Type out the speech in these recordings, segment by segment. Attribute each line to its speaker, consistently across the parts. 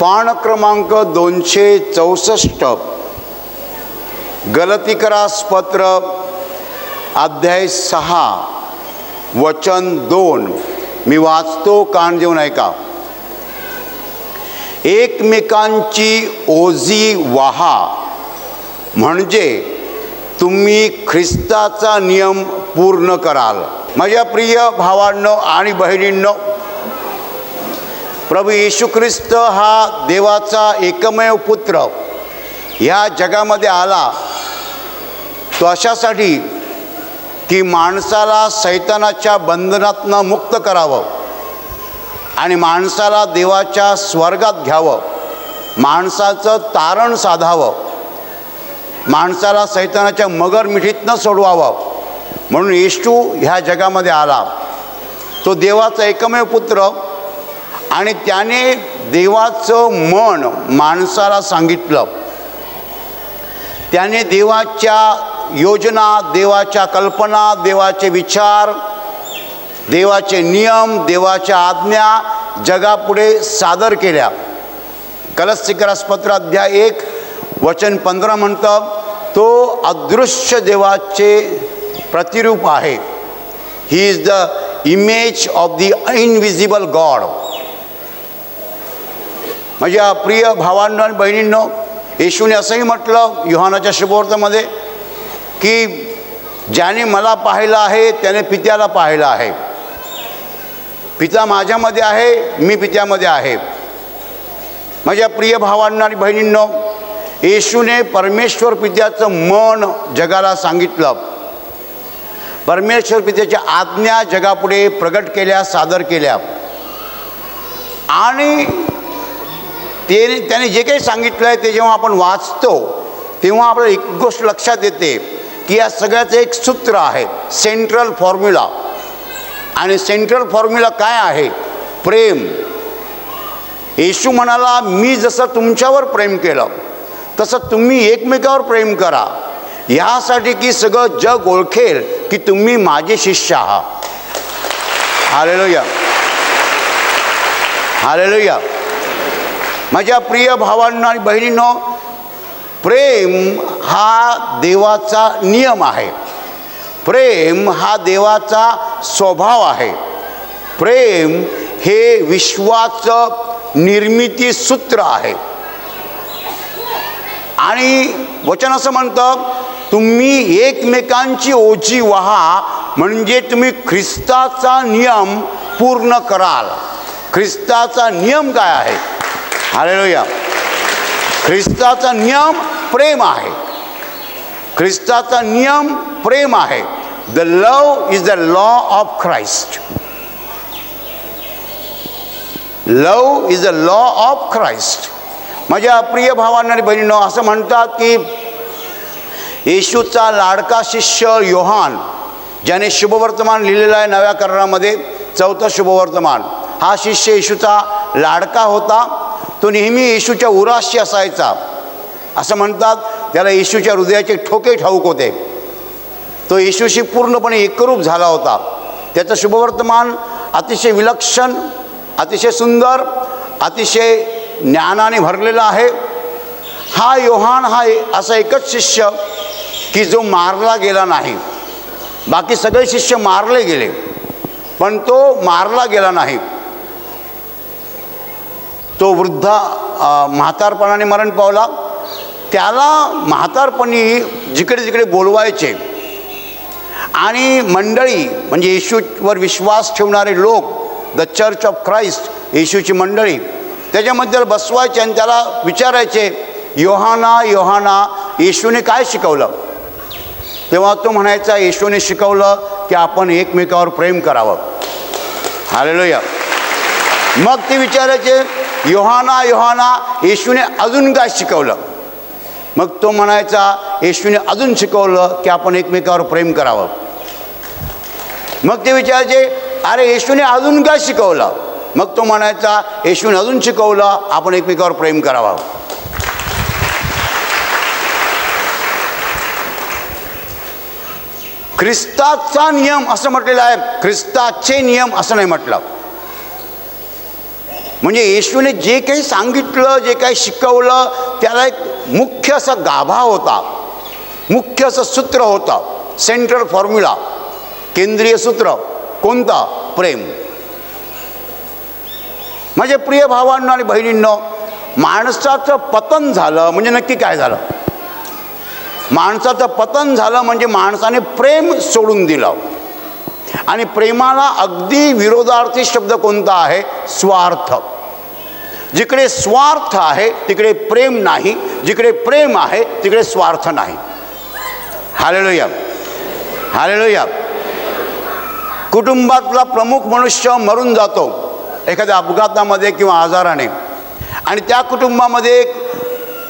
Speaker 1: पान क्रमांक 264 गलतीकरास पत्र अध्याय 6 वचन 2 मी वाचतो, कान देऊन ऐका. एकमेकांची ओझी वाहा म्हणजे तुम्ही ख्रिस्ताचा नियम पूर्ण कराल. माझ्या प्रिय भावांनो आणि बहिणींनो, प्रभू येशू ख्रिस्त हा देवाचा एकमेव पुत्र ह्या जगामध्ये आला. तो अशासाठी की माणसाला सैतानाच्या बंधनातनं मुक्त करावं आणि माणसाला देवाच्या स्वर्गात घ्यावं, माणसाचं तारण साधावं, माणसाला सैतानाच्या मगरमिठीतनं सोडवावं. म्हणून येशू ह्या जगामध्ये आला. तो देवाचा एकमेव पुत्र आणि त्याने देवाचं मन माणसाला सांगितलं. त्याने देवाच्या योजना, देवाच्या कल्पना, देवाचे विचार, देवाचे नियम, देवाच्या आज्ञा जगापुढे सादर केल्या. गलतीकरास पत्र अध्याय 1 वचन 15 म्हणतं, तो अदृश्य देवाचे प्रतिरूप आहे. He is the image of the invisible God. माझ्या प्रिय भावांनो आणि बहिणींनो, येशूने असंही म्हटलं योहानाच्या शुभवार्तामध्ये की ज्याने मला पाहिलं आहे त्याने पित्याला पाहिलं आहे. पिता माझ्यामध्ये आहे, मी पित्यामध्ये आहे. माझ्या प्रिय भावांनो आणि बहिणींनो, येशूने परमेश्वर पित्याचं मन जगाला सांगितलं. परमेश्वर पित्याच्या आज्ञा जगापुढे प्रगट केल्या, सादर केल्या. आणि त्याने जे काही सांगितलं आहे ते जेव्हा आपण वाचतो तेव्हा आपल्याला एक गोष्ट लक्षात येते की या सगळ्याचं एक सूत्र आहे, सेंट्रल फॉर्म्युला. आणि सेंट्रल फॉर्म्युला काय आहे? प्रेम. येशू म्हणाला, मी जसं तुमच्यावर प्रेम केलं तसं तुम्ही एकमेकावर प्रेम करा, ह्यासाठी की सगळं जग ओळखेल की तुम्ही माझे शिष्य आहात. Hallelujah, hallelujah. माझ्या प्रिय भावांनो आणि बहिणींनो, प्रेम हा देवाचा नियम आहे. प्रेम हा देवाचा स्वभाव आहे. प्रेम हे विश्वाचं निर्मिती सूत्र आहे. आणि वचन असं म्हणतं, तुम्ही एकमेकांची ओझी वाहा म्हणजे तुम्ही ख्रिस्ताचा नियम पूर्ण कराल. ख्रिस्ताचा नियम काय आहे? हालेलुया. ख्रिस्ताचा नियम प्रेम आहे. ख्रिस्ताचा नियम प्रेम आहे. The love is the law of Christ. Love is the law of Christ. माझ्या प्रिय भावांना आणि बहिणींनो, असं म्हणतात की येशूचा लाडका शिष्य योहान, ज्याने शुभवर्तमान लिहिलेलं आहे नव्या करारामध्ये, 4थं शुभवर्तमान, हा शिष्य येशूचा लाडका होता. तो नेहमी येशूच्या उराशी असायचा. असं म्हणतात त्याला येशूच्या हृदयाचे ठोके ठाऊक होते. तो येशूशी पूर्णपणे एकरूप झाला होता. त्याचं शुभवर्तमान अतिशय विलक्षण, अतिशय सुंदर, अतिशय ज्ञानाने भरलेला आहे. हा योहान हा असा एकच शिष्य की जो मारला गेला नाही. बाकी सगळे शिष्य मारले गेले, पण तो मारला गेला नाही. तो वृद्ध म्हातारपणाने मरण पावला. त्याला म्हातारपणी जिकडे तिकडे बोलवायचे आणि मंडळी म्हणजे येशूवर विश्वास ठेवणारे लोक, द चर्च ऑफ ख्राइस्ट, येशूची मंडळी, त्याच्यामध्ये बसवायचे आणि त्याला विचारायचे, योहाना योहाना येशूने काय शिकवलं? तेव्हा तो म्हणायचा, येशूने शिकवलं की आपण एकमेकावर प्रेम करावं. हालेलुया. मग ते विचारायचे, योहाना योहाना येशूने अजून काय शिकवलं? मग तो म्हणायचा, येशूने अजून शिकवलं की आपण एकमेकावर प्रेम करावं. मग ते विचारायचे, अरे येशूने अजून काय शिकवलं? मग तो म्हणायचा, येशूने अजून शिकवलं आपण एकमेकावर प्रेम करावं. ख्रिस्ताचा नियम असं म्हटलेलं आहे, ख्रिस्ताचे नियम असं नाही म्हटलं. म्हणजे येशूने जे काही सांगितलं, जे काही शिकवलं, त्याला एक मुख्य असा गाभा होता, मुख्य असं सूत्र होतं, सेंट्रल फॉर्म्युला, केंद्रीय सूत्र. कोणतं? प्रेम. माझे प्रिय भावांनो आणि बहिणींनो, माणसाचं पतन झालं म्हणजे नक्की काय झालं? माणसाचं पतन झालं म्हणजे माणसाने प्रेम सोडून दिलं. आणि प्रेमाला अगदी विरोधार्थी शब्द कोणता आहे? स्वार्थ. जिकडे स्वार्थ आहे तिकडे प्रेम नाही, जिकडे प्रेम आहे तिकडे स्वार्थ नाही. Hallelujah, hallelujah. कुटुंबातला प्रमुख मनुष्य मरून जातो एखाद्या अपघातामध्ये किंवा आजाराने, आणि त्या कुटुंबामध्ये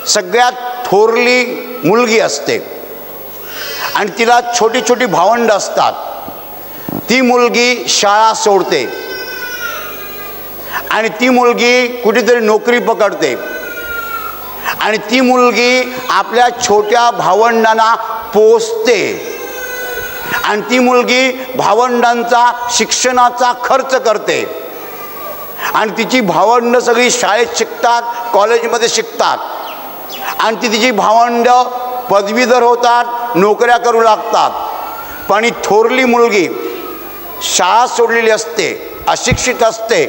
Speaker 1: सगळ्यात थोरली मुलगी असते आणि तिला छोटी छोटी भावंडं असतात. ती मुलगी शाळा सोडते आणि ती मुलगी कुठेतरी नोकरी पकडते आणि ती मुलगी आपल्या छोट्या भावंडांना पोसते आणि ती मुलगी भावंडांचा शिक्षणाचा खर्च करते आणि तिची भावंडं सगळी शाळेत शिकतात, कॉलेजमध्ये शिकतात आणि ती तिची भावंडं पदवीधर होतात, नोकऱ्या करू लागतात. पण ही थोरली मुलगी शाळा सोडलेली असते, अशिक्षित असते.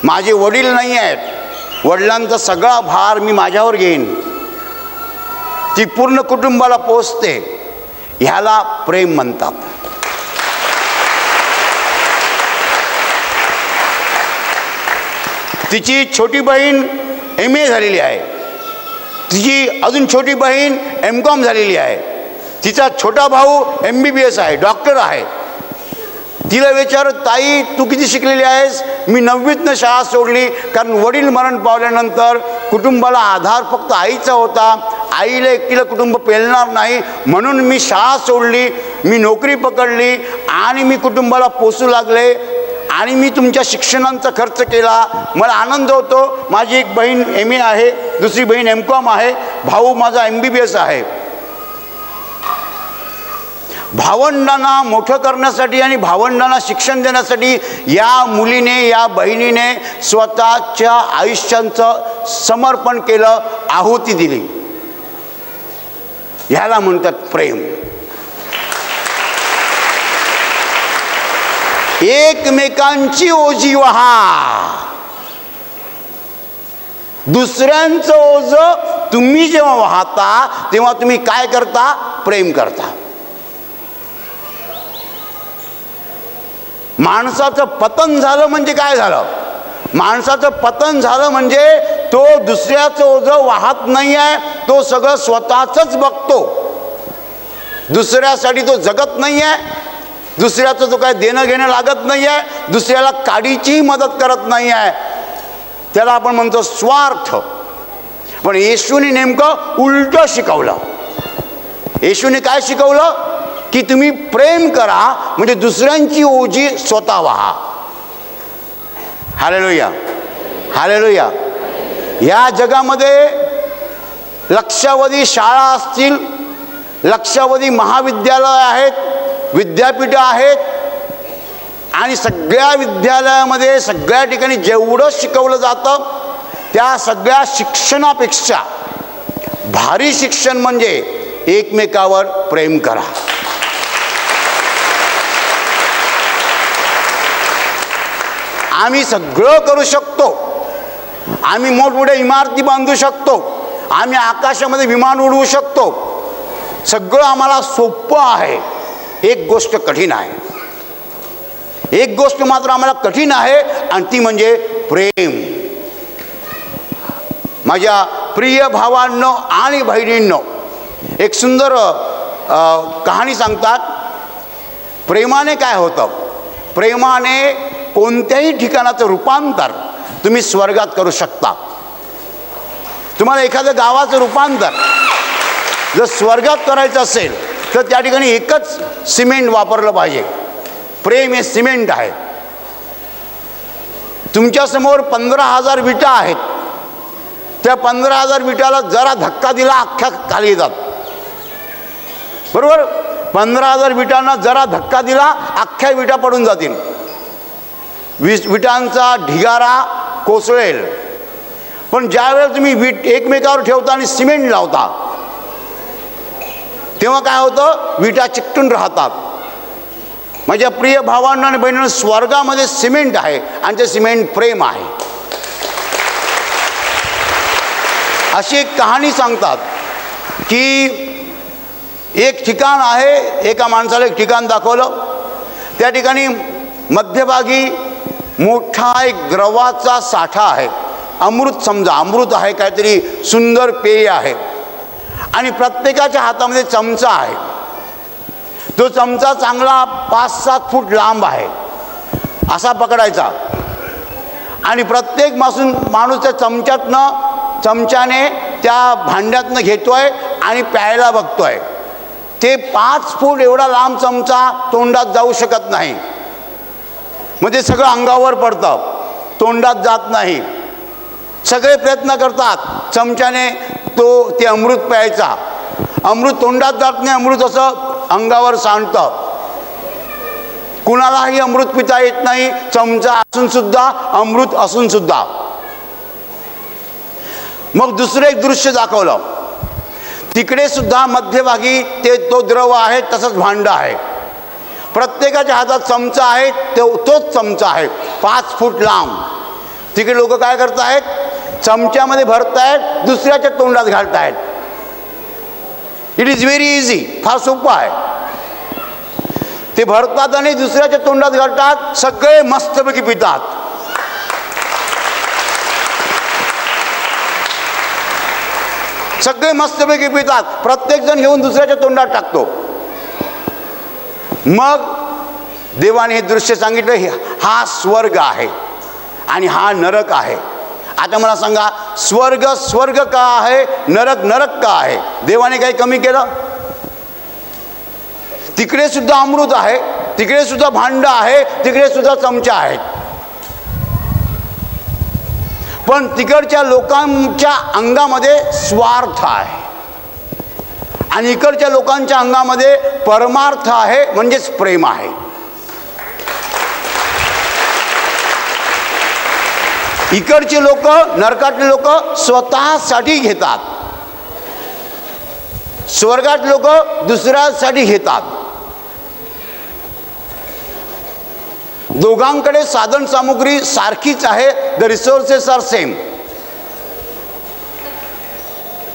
Speaker 1: माझे वडील नाही आहेत, वडिलांचा सगळा भार मी माझ्यावर घेईन. ती पूर्ण कुटुंबाला पोसते. ह्याला प्रेम म्हणतात. तिची छोटी बहीण MA झालेली आहे, तिची अजून छोटी बहीण MCOM झालेली आहे, तिचा छोटा भाऊ MBBS आहे, डॉक्टर आहे. तिला विचार, ताई तू किती शिकलेली आहेस? मी 9वीतनं शाळा सोडली, कारण वडील मरण पावल्यानंतर कुटुंबाला आधार फक्त आईचा होता. आईला एकटीला कुटुंब पेलणार नाही म्हणून मी शाळा सोडली, मी नोकरी पकडली आणि मी कुटुंबाला पोसू लागले आणि मी तुमच्या शिक्षणांचा खर्च केला. मला आनंद होतो. माझी एक बहीण MA आहे, दुसरी बहीण MCOM आहे, भाऊ माझा MBBS आहे. भावंडांना मोठं करण्यासाठी आणि भावंडांना शिक्षण देण्यासाठी या मुलीने, या बहिणीने स्वतःच्या आयुष्यांचं समर्पण केलं, आहुती दिली. ह्याला म्हणतात प्रेम. एकमेकांची ओझी वहा. दुसऱ्यांचं ओझं तुम्ही जेव्हा वाहता तेव्हा तुम्ही काय करता? प्रेम करता. माणसाचं पतन झालं म्हणजे काय झालं? माणसाचं पतन झालं म्हणजे तो दुसऱ्याचं ओझं वाहत नाही आहे, तो सगळं स्वतःच बघतो. दुसऱ्यासाठी तो जगत नाही आहे, दुसऱ्याचं तो काय देणं घेणं लागत नाही आहे, दुसऱ्याला काडीचीही मदत करत नाही आहे. त्याला आपण म्हणतो स्वार्थ. पण येशूने नेमकं उलटं शिकवलं. येशूने काय शिकवलं? की तुम्ही प्रेम करा म्हणजे दुसऱ्यांची ओझी स्वतः वहा. Hallelujah, hallelujah. या जगामध्ये लक्षावधी शाळा असतील, लक्षावधी महाविद्यालय आहेत, विद्यापीठं आहेत आणि सगळ्या विद्यालयामध्ये सगळ्या ठिकाणी जेवढं शिकवलं जातं त्या सगळ्या शिक्षणापेक्षा भारी शिक्षण म्हणजे एकमेकावर प्रेम करा. आम्ही सगळं करू शकतो, आम्ही मोठमोठ्या इमारती बांधू शकतो, आम्ही आकाशामध्ये विमान उडवू शकतो, सगळं आम्हाला सोपं आहे. एक गोष्ट कठीण आहे, एक गोष्ट मात्र आम्हाला कठीण आहे आणि ती म्हणजे प्रेम. माझ्या प्रिय भावांनो आणि बहिणींनो, एक सुंदर कहाणी सांगतात. प्रेमाने काय होतं? प्रेमाने कोणत्याही ठिकाणाचं रूपांतर तुम्ही स्वर्गात करू शकता. तुम्हाला एखाद्या गावाचं रूपांतर जर स्वर्गात करायचं असेल तर त्या ठिकाणी एकच सिमेंट वापरलं पाहिजे. प्रेम हे सिमेंट आहे. तुमच्यासमोर 15,000 विटा आहेत, त्या 15,000 विटाला जरा धक्का दिला अख्ख्या खाली येतात, बरोबर? 15,000 विटांना जरा धक्का दिला अख्ख्या विटा पडून जातील. विटांचा ढिगारा कोसळेल, पण ज्यावेळेला तुम्ही वीट एकमेकावर ठेवता आणि सिमेंट लावता तेव्हा काय होतं, विटा चिकटून राहतात. माझ्या प्रिय भावांना आणि बहिणींना, स्वर्गामध्ये सिमेंट आहे आणि ते सिमेंट प्रेम आहे. अशी एक कहाणी सांगतात की एक ठिकाण आहे, एका माणसाला एक ठिकाण दाखवलं. त्या ठिकाणी मध्यभागी मोठा एक द्रवाचा साठा आहे, अमृत समजा, अमृत आहे, काहीतरी सुंदर पेय आहे, आणि प्रत्येकाच्या हातामध्ये चमचा आहे. तो चमचा चांगला 5-7 फूट लांब आहे, असा पकडायचा, आणि प्रत्येक माणूस त्या चमच्याने त्या भांड्यातनं घेतोय आणि प्यायला बघतोय. ते 5 फूट एवढा लांब चमचा तोंडात जाऊ शकत नाही, मग ते सगळं अंगावर पडतं, तोंडात जात नाही. सगळे प्रयत्न करतात चमच्याने ते अमृत प्यायचा, अमृत तोंडात जात नाही, अमृत असं अंगावर सांडतं. कुणालाही अमृत पिता येत नाही, चमचा असून सुद्धा, अमृत असून सुद्धा. मग दुसरं एक दृश्य दाखवलं. तिकडे सुद्धा मध्यभागी तो द्रव आहे, तसंच भांडं आहे, प्रत्येकाच्या हातात चमचा आहे, तोच चमचा आहे 5 फूट लांब. तिकडे लोक काय करतायत, चमच्यामध्ये भरतायत, दुसऱ्याच्या तोंडात घालतायत. इट इज व्हेरी इझी, फार सोपं आहे. ते भरतात आणि दुसऱ्याच्या तोंडात घालतात, सगळे मस्तपैकी पितात. सगळे मस्तपैकी पितात, प्रत्येक जण घेऊन दुसऱ्याच्या तोंडात टाकतो. मग देवाने हे दृश्य सांगितलं, हा स्वर्ग आहे आणि हा नरक आहे. आता मला सांगा, स्वर्ग स्वर्ग का आहे, नरक नरक का आहे? देवाने काही कमी केलं? तिकडे सुद्धा अमृत आहे, तिकडे सुद्धा भांड आहे, तिकडे सुद्धा चमचा आहेत, पण तिकडच्या लोकांच्या अंगामध्ये स्वार्थ आहे आणि इकडच्या लोकांच्या अंगामध्ये परमार्थ आहे, म्हणजेच प्रेम आहे. इकडचे लोक, नरकातले लोक स्वतःसाठी घेतात, स्वर्गात लोक दुसऱ्यासाठी घेतात. दोघांकडे साधन सामुग्री सारखीच आहे, द रिसोर्सेस आर सेम,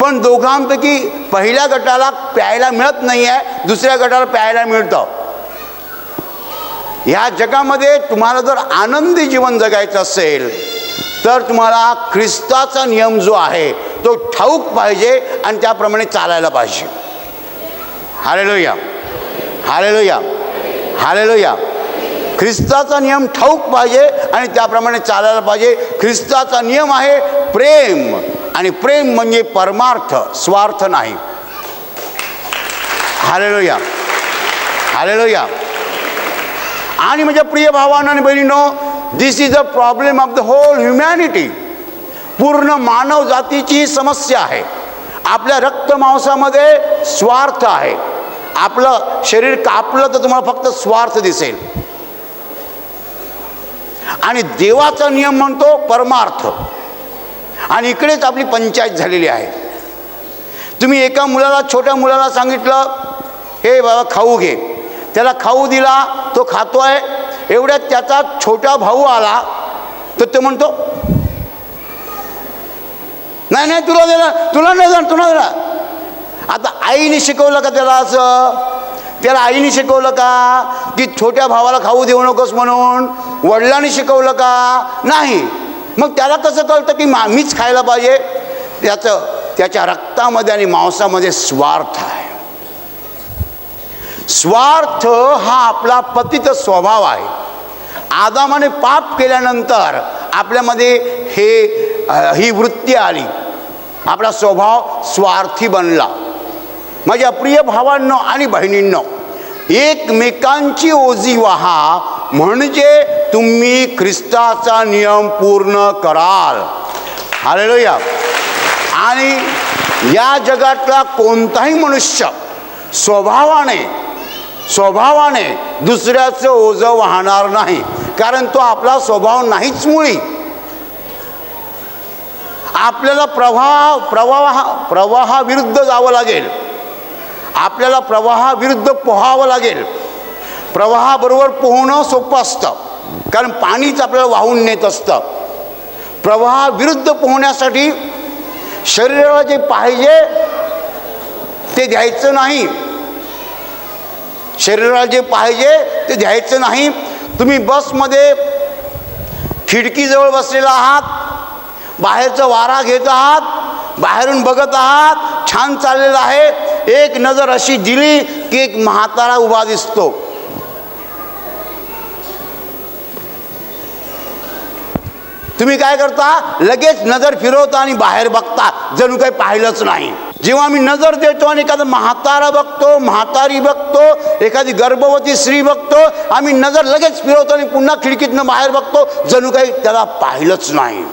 Speaker 1: पण दोघांपैकी पहिल्या गटाला प्यायला मिळत नाही आहे, दुसऱ्या गटाला प्यायला मिळतं. ह्या जगामध्ये तुम्हाला जर आनंदी जीवन जगायचं असेल तर तुम्हाला ख्रिस्ताचा नियम जो आहे तो ठाऊक पाहिजे आणि त्याप्रमाणे चालायला पाहिजे. Hallelujah, hallelujah, hallelujah. ख्रिस्ताचा नियम ठाऊक पाहिजे आणि त्याप्रमाणे चालायला पाहिजे. ख्रिस्ताचा नियम आहे प्रेम, आणि प्रेम म्हणजे परमार्थ, स्वार्थ नाही. Hallelujah, hallelujah. आणि माझ्या प्रिय भावांनो आणि बहिणींनो, this is a problem of the whole humanity. पूर्ण मानव जातीची समस्या आहे. आपल्या रक्त मांसामध्ये स्वार्थ आहे. आपलं शरीर कापलं तर तुम्हाला फक्त स्वार्थ दिसेल, आणि देवाचा नियम म्हणतो परमार्थ. आणि इकडेच आपली पंचायत झालेली आहे. तुम्ही एका मुलाला, छोट्या मुलाला सांगितलं, हे बाबा खाऊ घे, त्याला खाऊ दिला, तो खातोय. एवढ्यात त्याचा छोटा भाऊ आला तर तो म्हणतो, नाही नाही तुला देणार, तुला नाही देणार, तुला देणार. आता आईने शिकवलं का त्याला असं? त्याला आईने शिकवलं का की छोट्या भावाला खाऊ देऊ नकोस म्हणून? वडिलांनी शिकवलं का? नाही. मग त्याला कसं कळतं की मीच खायला पाहिजे? त्याच्या रक्तामध्ये आणि मांसामध्ये स्वार्थ आहे. स्वार्थ हा आपला पतित स्वभाव आहे. आदामाने पाप केल्यानंतर आपल्यामध्ये ही वृत्ती आली, आपला स्वभाव स्वार्थी बनला. माझ्या प्रिय भावांनो आणि बहिणींनो, एकमेकांची ओझी व्हा, म्हणजे तुम्ही ख्रिस्ताचा नियम पूर्ण कराल. हालेलुया. आणि या जगातला कोणताही मनुष्य स्वभावाने दुसऱ्याचं ओझं वाहणार नाही, कारण तो आपला स्वभाव नाहीच मुळी. आपल्याला प्रवाहाविरुद्ध जावं लागेल, आपल्याला प्रवाहाविरुद्ध पोहावं लागेल. प्रवाहाबरोबर पोहणं सोपं असतं, कारण पाणीच आपल्याला वाहून नेत असतं. प्रवाहाविरुद्ध पोहण्यासाठी शरीराला जे पाहिजे ते द्यायचं नाही, शरीराला जे पाहिजे ते द्यायचं नाही. तुम्ही बसमध्ये खिडकीजवळ बसलेला आहात, बाहेरचा वारा घेत आहात, बाहेरून बघत आहात, छान चाललेलं आहे. एक नजर अशी दिली की एक म्हातारा उभा दिसतो. तुम्ही काय करता? लगेच नजर फिरवता आणि बाहेर बघता, जणू काही पाहिलंच नाही. जेव्हा आम्ही नजर देतो आणि एखादा म्हातारा बघतो, म्हातारी बघतो, एखादी गर्भवती स्त्री बघतो, आम्ही नजर लगेच फिरवतो आणि पुन्हा खिडकीतनं बाहेर बघतो, जणू काही त्याला पाहिलंच नाही.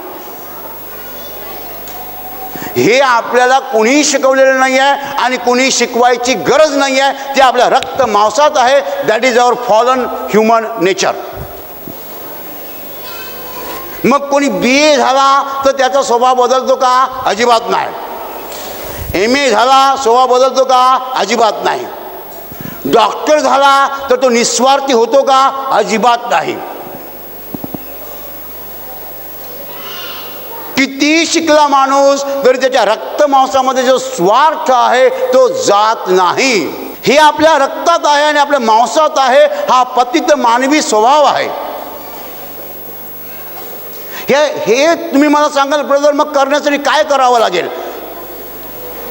Speaker 1: हे आपल्याला कोणीही शिकवलेलं नाही आहे आणि कोणी शिकवायची गरज नाही आहे. ते आपल्या रक्त मांसात आहे. That is our fallen human nature. मग कोणी BA झाला तर त्याचा स्वभाव बदलतो का? अजिबात नाही. MA झाला स्वभाव बदलतो का? अजिबात नाही. डॉक्टर झाला तर तो निस्वार्थी होतो का? अजिबात नाही. किती शिकला माणूस तरी त्याच्या रक्त मांसामध्ये जो स्वार्थ आहे तो जात नाही. हे आपल्या रक्तात आहे आणि आपल्या मांसात आहे. हा पतित मानवी स्वभाव आहे. हे तुम्ही मला सांगाल ब्रदर, मग करण्यासाठी काय करावं लागेल?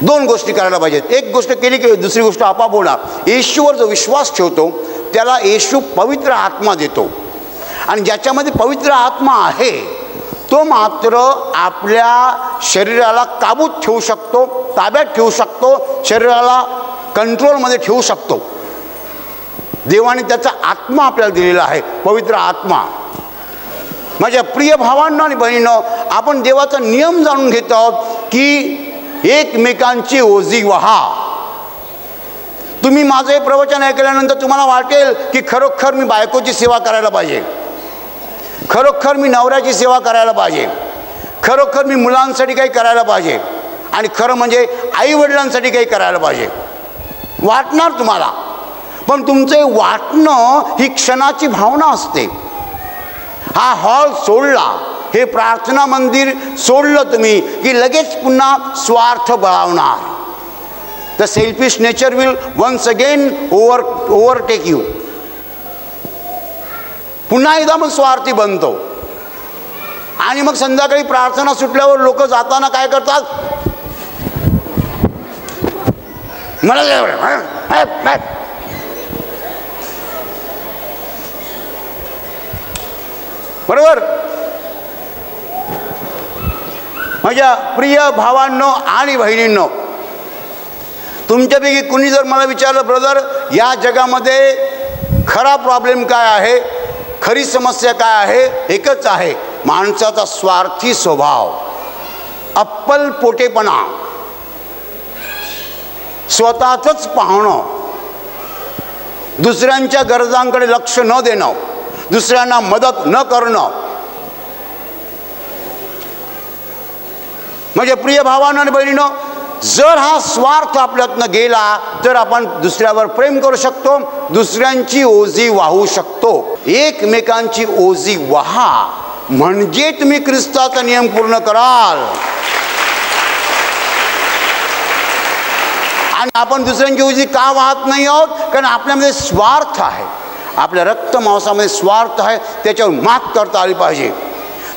Speaker 1: 2 गोष्टी करायला पाहिजेत. एक गोष्ट केली की दुसरी गोष्ट आपाप होणार. येशूवर जो विश्वास ठेवतो त्याला येशू पवित्र आत्मा देतो, आणि ज्याच्यामध्ये पवित्र आत्मा आहे तो मात्र आपल्या शरीराला काबूत ठेवू शकतो, ताब्यात ठेवू शकतो, शरीराला कंट्रोलमध्ये ठेवू शकतो. देवाने त्याचा आत्मा आपल्याला दिलेला आहे, पवित्र आत्मा. माझ्या प्रिय भावांनो आणि बहिणींनो, आपण देवाचा नियम जाणून घेत आहोत की एकमेकांची ओझी वहा. तुम्ही माझं हे प्रवचन ऐकल्यानंतर तुम्हाला वाटेल की खरोखर मी बायकोची सेवा करायला पाहिजे, खरोखर मी नवऱ्याची सेवा करायला पाहिजे, खरोखर मी मुलांसाठी काही करायला पाहिजे, आणि खरं म्हणजे आईवडिलांसाठी काही करायला पाहिजे. वाटणार तुम्हाला. पण तुमचं वाटणं ही क्षणाची भावना असते. हा हॉल सोडला, हे प्रार्थना मंदिर सोडलं तुम्ही की लगेच पुन्हा स्वार्थ बळावणार. The selfish nature will once again overtake you. पुन्हा एकदा मग स्वार्थी बनतो. आणि मग संध्याकाळी प्रार्थना सुटल्यावर लोक जाताना काय करतात? मला बरोबर. माझ्या प्रिय भावांनो आणि बहिणींनो, तुमच्यापैकी कुणी जर मला विचारलं ब्रदर या जगामध्ये खरा प्रॉब्लेम काय आहे, खरी समस्या काय आहे, एकच आहे, माणसाचा स्वार्थी स्वभाव, अप्पलपोटेपणा, स्वतःच पाहणं, दुसऱ्यांच्या गरजांकडे लक्ष न देणं, दुसऱ्यांना मदत न करणं. म्हणजे प्रिय भावांनो आणि बहिणींनो, जर हा स्वार्थ आपल्यातनं गेला तर आपण दुसऱ्यावर प्रेम करू शकतो, दुसऱ्यांची ओझी वाहू शकतो. एकमेकांची ओझी वाहा म्हणजे तुम्ही ख्रिस्ताचा नियम पूर्ण कराल. आणि आपण दुसऱ्यांची ओझी का वाहत नाही आहोत? कारण आपल्यामध्ये स्वार्थ आहे, आपल्या रक्त मांसामध्ये स्वार्थ आहे. त्याच्यावर मात करता आली पाहिजे.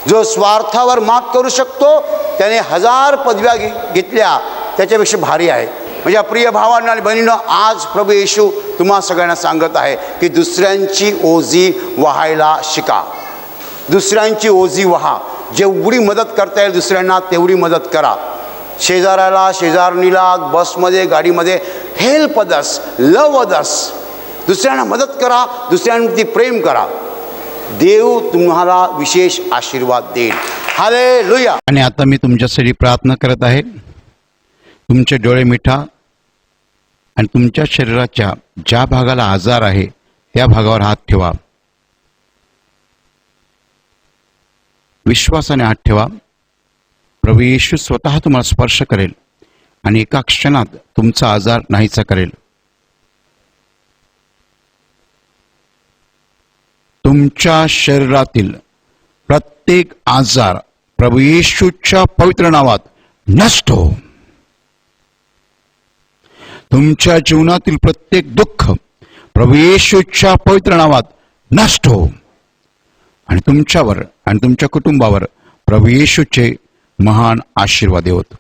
Speaker 1: जो स्वार्थावर मात करू शकतो त्याने 1000 पदव्या घेतल्या त्याच्यापेक्षा भारी आहे. म्हणजे प्रिय भावांनो आणि बहिणींनो, आज प्रभू येशू तुम्हा सगळ्यांना सांगत आहे की दुसऱ्यांची ओझी वाहायला शिका. दुसऱ्यांची ओझी वहा. जेवढी मदत करता येईल दुसऱ्यांना तेवढी मदत करा. शेजाऱ्याला, शेजारणीला, बसमध्ये, गाडीमध्ये हेल्प अदर्स, लव अदर्स. दुसऱ्यांना मदत करा, दुसऱ्यांवरती प्रेम करा. देव तुम्हाला विशेष आशीर्वाद देईल. हालेलुया.
Speaker 2: आणि आता मी तुमच्यासाठी प्रार्थना करत आहे. तुमचे डोळे मिठा आणि तुमच्या शरीराच्या ज्या भागाला आजार आहे त्या भागावर हात ठेवा. विश्वासाने हात ठेवा. प्रभू येशू स्वतः तुम्हाला स्पर्श करेल आणि एका क्षणात तुमचा आजार नाहीसा करेल. तुमच्या शरीरातील प्रत्येक आजार प्रभू येशूच्या पवित्र नावात नष्ट हो. तुमच्या जीवनातील प्रत्येक दुःख प्रभू येशूच्या पवित्र नावात नष्ट हो. आणि तुमच्यावर आणि तुमच्या कुटुंबावर प्रभू येशूचे महान आशीर्वाद होत.